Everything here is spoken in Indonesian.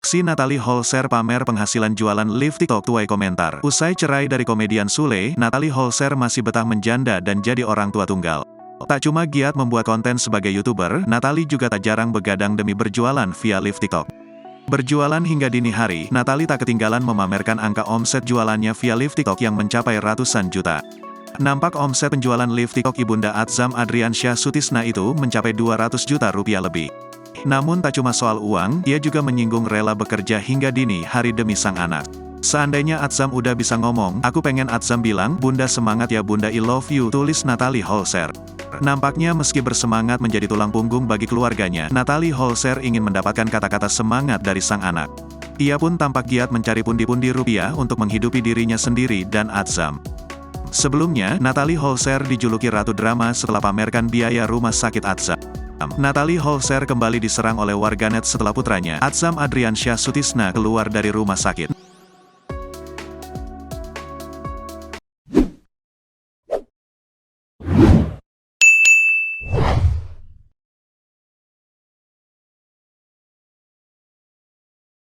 Aksi Natalie Holzer pamer penghasilan jualan live TikTok tuai komentar. Usai cerai dari komedian Sule, Natalie Holzer masih betah menjanda dan jadi orang tua tunggal. Tak cuma giat membuat konten sebagai YouTuber, Natalie juga tak jarang begadang demi berjualan via live TikTok. Berjualan hingga dini hari, Natalie tak ketinggalan memamerkan angka omset jualannya via live TikTok yang mencapai ratusan juta. Nampak omset penjualan live TikTok Ibunda Atzam Adriansyah Sutisna itu mencapai 200 juta rupiah lebih. Namun tak cuma soal uang, dia juga menyinggung rela bekerja hingga dini hari demi sang anak. Seandainya Atzam udah bisa ngomong, aku pengen Atzam bilang, Bunda semangat ya Bunda I love you, tulis Natalie Holzer. Nampaknya meski bersemangat menjadi tulang punggung bagi keluarganya, Natalie Holzer ingin mendapatkan kata-kata semangat dari sang anak. Ia pun tampak giat mencari pundi-pundi rupiah untuk menghidupi dirinya sendiri dan Atzam. Sebelumnya, Natalie Holzer dijuluki Ratu Drama setelah pamerkan biaya rumah sakit Atzam. Natalie Holzer kembali diserang oleh warganet setelah putranya, Atzam Adriansyah Sutisna, keluar dari rumah sakit.